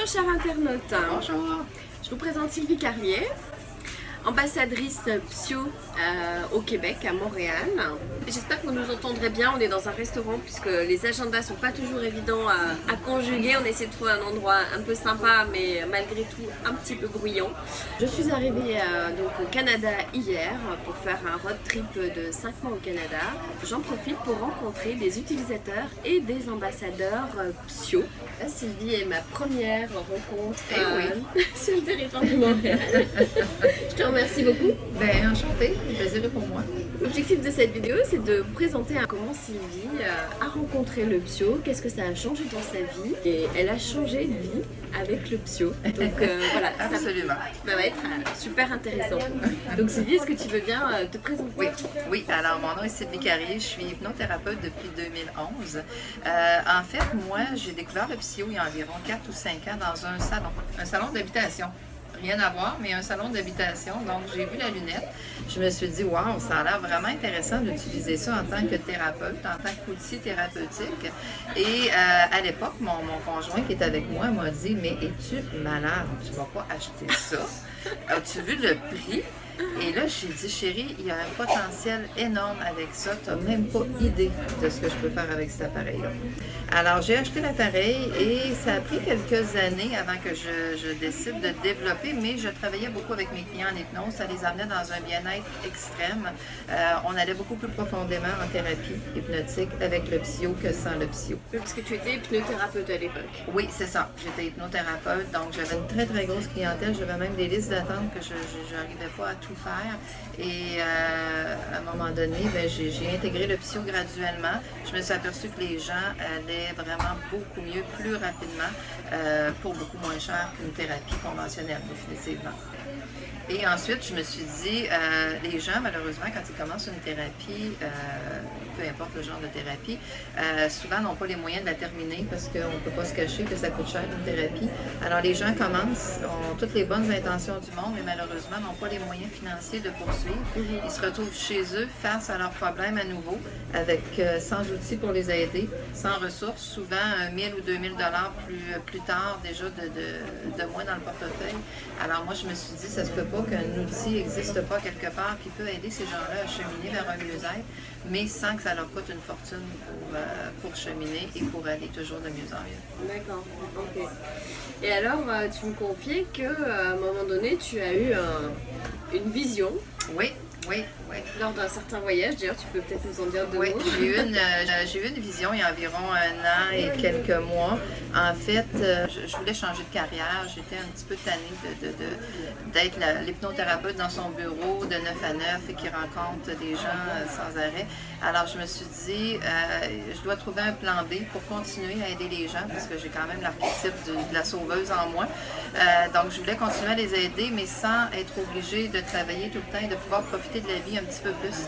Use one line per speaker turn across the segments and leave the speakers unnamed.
chers internautes.
Bonjour.
Je vous présente Sylvie Carrier, ambassadrice Psyo au Québec, à Montréal. J'espère que vous nous entendrez bien. On est dans un restaurant puisque les agendas sont pas toujours évidents à conjuguer. On essaie de trouver un endroit un peu sympa mais malgré tout un petit peu bruyant. Je suis arrivée donc au Canada hier pour faire un road trip de 5 mois au Canada. J'en profite pour rencontrer des utilisateurs et des ambassadeurs Psyo. Là, Sylvie est ma première rencontre sur le territoire de Montréal. Je te remercie beaucoup.
Ben, enchantée, plaisir pour moi.
L'objectif de cette vidéo, c'est de vous présenter comment Sylvie a rencontré le Psyo, qu'est-ce que ça a changé dans sa vie. Et elle a changé de vie avec le Psyo. Donc voilà,
absolument.
Ça va être super intéressant. Donc Sylvie, est-ce que tu veux bien te présenter?
Oui, alors mon nom est Sylvie Carrier, je suis hypnothérapeute depuis 2011. En fait, moi, j'ai découvert le Psyo il y a environ 4 ou 5 ans dans un salon d'habitation. Rien à voir, mais un salon d'habitation. Donc, j'ai vu la lunette. Je me suis dit, waouh, ça a l'air vraiment intéressant d'utiliser ça en tant que thérapeute, en tant qu'outil thérapeutique. Et à l'époque, mon conjoint qui est avec moi m'a dit, mais es-tu malade? Tu ne vas pas acheter ça? As-tu vu le prix? Et là, j'ai dit, chérie, il y a un potentiel énorme avec ça. Tu n'as même pas idée de ce que je peux faire avec cet appareil-là. Alors, j'ai acheté l'appareil et ça a pris quelques années avant que je décide de développer, mais je travaillais beaucoup avec mes clients en hypnose. Ça les amenait dans un bien-être extrême. On allait beaucoup plus profondément en thérapie hypnotique avec le Psyo que sans le Psyo.
Parce que tu étais hypnothérapeute à l'époque.
Oui, c'est ça. J'étais hypnothérapeute, donc j'avais une très, très grosse clientèle. J'avais même des listes d'attente que je n'arrivais pas à tout faire. Et à un moment donné, j'ai intégré le Psyo graduellement. Je me suis aperçue que les gens allaient vraiment beaucoup mieux, plus rapidement, pour beaucoup moins cher qu'une thérapie conventionnelle, définitivement. Et ensuite, je me suis dit, les gens, malheureusement, quand ils commencent une thérapie, peu importe le genre de thérapie, souvent n'ont pas les moyens de la terminer parce qu'on ne peut pas se cacher que ça coûte cher une thérapie. Alors, les gens commencent, ont toutes les bonnes intentions du monde, mais malheureusement n'ont pas les moyens financiers de poursuivre. Ils se retrouvent chez eux face à leurs problèmes à nouveau, avec sans outils pour les aider, sans ressources, souvent 1000 ou 2000 $ plus tard, déjà de moins dans le portefeuille. Alors, moi, je me suis dit, ça se peut pas qu'un outil n'existe pas quelque part qui peut aider ces gens-là à cheminer vers un mieux-être, mais sans que ça leur coûte une fortune pour cheminer et pour aller toujours de mieux en mieux.
D'accord, ok. Et alors, tu me confiais qu'à un moment donné, tu as eu une vision.
Oui.
Lors d'un certain voyage, d'ailleurs, tu peux peut-être nous en dire deux mots.
Oui, j'ai eu une vision il y a environ 1 an et quelques mois. En fait, je voulais changer de carrière. J'étais un petit peu tannée d'être l'hypnothérapeute dans son bureau de 9 à 9 et qui rencontre des gens sans arrêt. Alors, je me suis dit, je dois trouver un plan B pour continuer à aider les gens parce que j'ai quand même l'archétype de la sauveuse en moi. Donc, je voulais continuer à les aider, mais sans être obligée de travailler tout le temps et de pouvoir profiter de la vie un petit peu plus,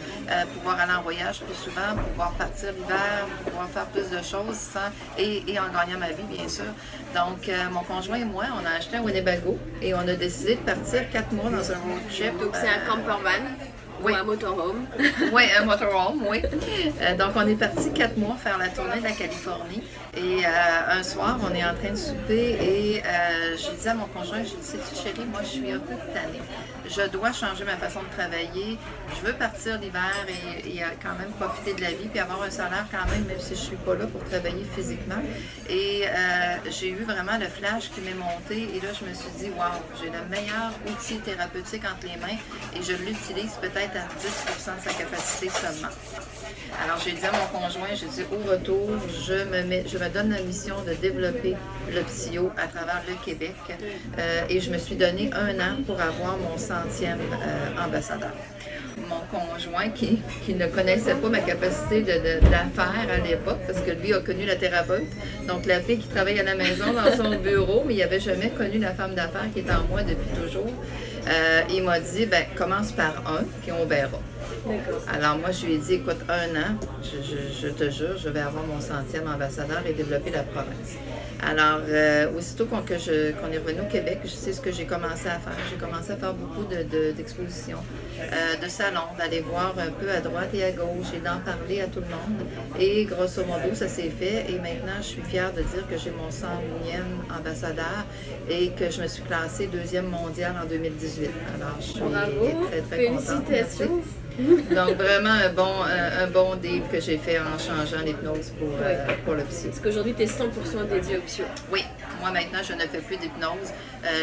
pouvoir aller en voyage plus souvent, pouvoir partir l'hiver, pouvoir faire plus de choses et en gagnant ma vie, bien sûr. Donc, mon conjoint et moi, on a acheté un Winnebago et on a décidé de partir 4 mois dans un road trip.
Donc, c'est un camper van?
Oui.
Ou un motorhome.
Oui, un motorhome, oui. Donc, on est parti 4 mois faire la tournée de la Californie. Et un soir, on est en train de souper et j'ai dit à mon conjoint, j'ai dit, sais-tu chérie, moi je suis un peu tannée. Je dois changer ma façon de travailler. Je veux partir l'hiver et quand même profiter de la vie puis avoir un salaire quand même si je ne suis pas là pour travailler physiquement. Et j'ai eu vraiment le flash qui m'est monté et là, je me suis dit, waouh, j'ai le meilleur outil thérapeutique entre les mains et je l'utilise peut-être à 10% de sa capacité seulement. Alors, j'ai dit à mon conjoint, j'ai dit au retour, je me donne la mission de développer le Psyo à travers le Québec et je me suis donné 1 an pour avoir mon 100e ambassadeur. Mon conjoint qui ne connaissait pas ma capacité d'affaires à l'époque, parce que lui a connu la thérapeute, donc la fille qui travaille à la maison dans son bureau, mais il n'avait jamais connu la femme d'affaires qui est en moi depuis toujours. Il m'a dit, ben, commence par un, puis on verra. Alors moi, je lui ai dit, écoute, 1 an, je te jure, je vais avoir mon 100e ambassadeur et développer la province. Alors, aussitôt qu'on est revenu au Québec, je sais ce que j'ai commencé à faire. J'ai commencé à faire beaucoup d'expositions, de salons, d'aller voir un peu à droite et à gauche et d'en parler à tout le monde. Et grosso modo, ça s'est fait. Et maintenant, je suis fière de dire que j'ai mon 101e ambassadeur et que je me suis classée 2e mondiale en 2018. Alors, je suis très contente.
Félicitations!
Donc, vraiment un bon deal que j'ai fait en changeant l'hypnose pour le psy.
Parce qu'aujourd'hui, tu es 100% dédié au psy.
Oui, moi maintenant, je ne fais plus d'hypnose.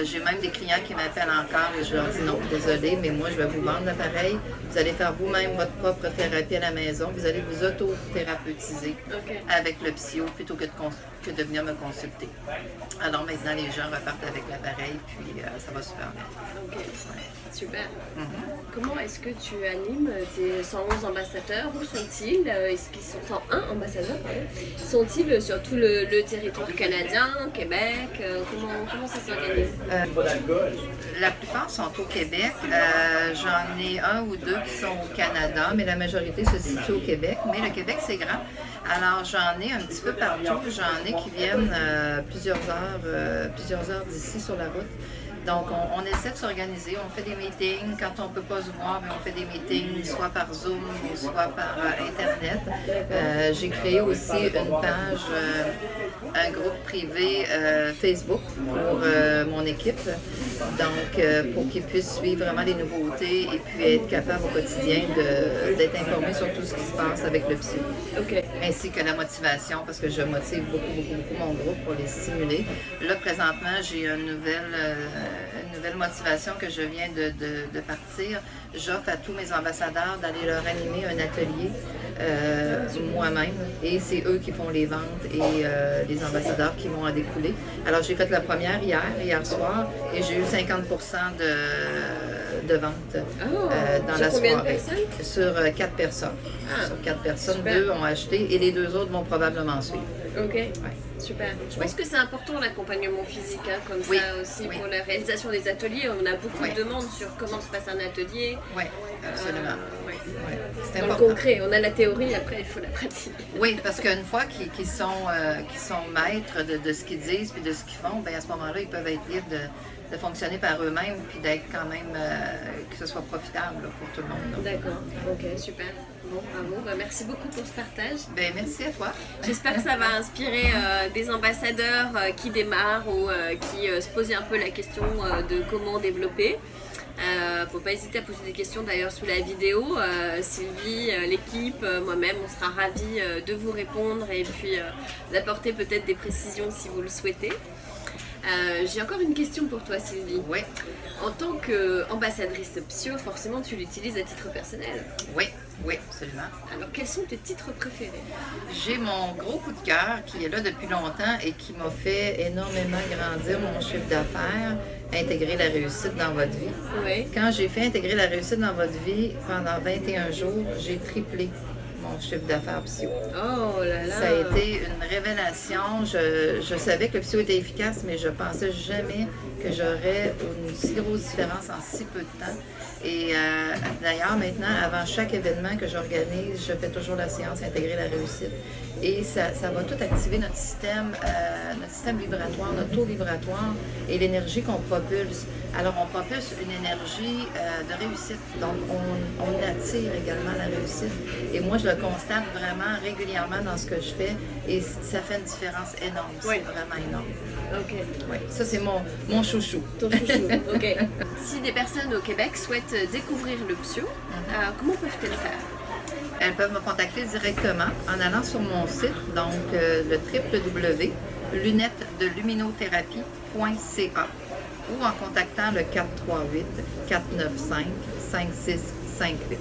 J'ai même des clients qui m'appellent encore et je leur dis non, désolé, mais moi, je vais vous vendre l'appareil. Vous allez faire vous-même votre propre thérapie à la maison. Vous allez vous auto-thérapeutiser avec le psy plutôt que de venir me consulter. Alors maintenant, les gens repartent avec l'appareil, puis ça va super bien.
Ok, super. Comment est-ce que tu animes tes 111 ambassadeurs? Où sont-ils? Est-ce qu'ils sont 101 ambassadeurs? Sont-ils sur tout le territoire canadien, Québec? Comment ça s'organise?
La plupart sont au Québec. J'en ai 1 ou 2 qui sont au Canada, mais la majorité se situe au Québec. Mais le Québec, c'est grand. Alors, j'en ai un petit peu partout. J'en ai qui viennent plusieurs heures d'ici sur la route. Donc, on essaie de s'organiser. On fait des meetings. Quand on ne peut pas se voir, on fait des meetings soit par Zoom ou soit par Internet. J'ai créé aussi une page, un groupe privé Facebook pour mon équipe. Donc, pour qu'ils puissent suivre vraiment les nouveautés et puis être capables au quotidien d'être informés sur tout ce qui se passe avec le psy. Ainsi que la motivation, parce que je motive beaucoup mon groupe pour les stimuler. Là, présentement, j'ai une nouvelle motivation que je viens de partir. J'offre à tous mes ambassadeurs d'aller leur animer un atelier moi-même et c'est eux qui font les ventes et les ambassadeurs qui vont en découler. Alors j'ai fait la première hier soir et j'ai eu 50% de ventes dans la soirée. Sur 4 personnes. Sur 4 personnes, super. 2 ont acheté et les 2 autres vont probablement suivre.
Ok, super. Je pense que c'est important l'accompagnement physique, comme ça aussi pour la réalisation des ateliers. On a beaucoup de demandes sur comment se passe un atelier.
Oui, absolument.
C'est important. Dans le concret, on a la théorie, après il faut la pratique.
Oui, parce qu'une fois qu'ils sont maîtres de ce qu'ils disent et de ce qu'ils font, bien à ce moment-là, ils peuvent être libres de fonctionner par eux-mêmes puis d'être quand même, que ce soit profitable là, pour tout le monde.
D'accord, ok, super. Bon, bravo. Merci beaucoup pour ce partage.
Ben, merci à toi.
J'espère que ça va inspirer des ambassadeurs qui démarrent ou qui se posent un peu la question de comment développer. Faut pas hésiter à poser des questions d'ailleurs sous la vidéo. Sylvie, l'équipe, moi-même, on sera ravis de vous répondre et puis d'apporter peut-être des précisions si vous le souhaitez. J'ai encore une question pour toi, Sylvie.
Oui.
En tant qu'ambassadrice Psyo, forcément tu l'utilises à titre personnel.
Oui, absolument.
Alors quels sont tes titres préférés?
J'ai mon gros coup de cœur qui est là depuis longtemps et qui m'a fait énormément grandir mon chiffre d'affaires, intégrer la réussite dans votre vie.
Oui.
Quand j'ai fait intégrer la réussite dans votre vie, pendant 21 jours, j'ai triplé mon chiffre d'affaires psy.
Oh là là!
Ça a été une révélation. Je savais que le psy était efficace, mais je pensais jamais que j'aurais une si grosse différence en si peu de temps. Et d'ailleurs, maintenant, avant chaque événement que j'organise, je fais toujours la séance Intégrer la réussite. Et ça va tout activer notre système vibratoire, notre taux vibratoire et l'énergie qu'on propulse. Alors, on propulse une énergie de réussite. Donc, on attire également la réussite. Et moi, je le constate vraiment régulièrement dans ce que je fais. Et ça fait une différence énorme. C'est vraiment énorme.
OK.
Oui, ça, c'est mon chouchou.
Ton chouchou, OK. Si des personnes au Québec souhaitent découvrir le psyo, comment peuvent-elles le faire?
Elles peuvent me contacter directement en allant sur mon site, donc le www.lunettedeluminothérapie.ca ou en contactant le 438-495-5658.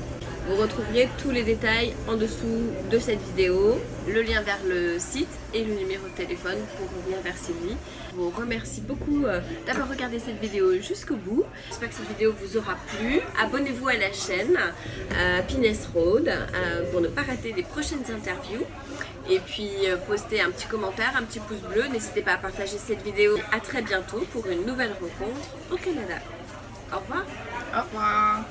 Vous retrouverez tous les détails en dessous de cette vidéo, le lien vers le site et le numéro de téléphone pour revenir vers Sylvie. Je vous remercie beaucoup d'avoir regardé cette vidéo jusqu'au bout. J'espère que cette vidéo vous aura plu. Abonnez-vous à la chaîne Happiness Road pour ne pas rater les prochaines interviews. Et puis postez un petit commentaire, un petit pouce bleu. N'hésitez pas à partager cette vidéo. À très bientôt pour une nouvelle rencontre au Canada. Au revoir.
Au revoir.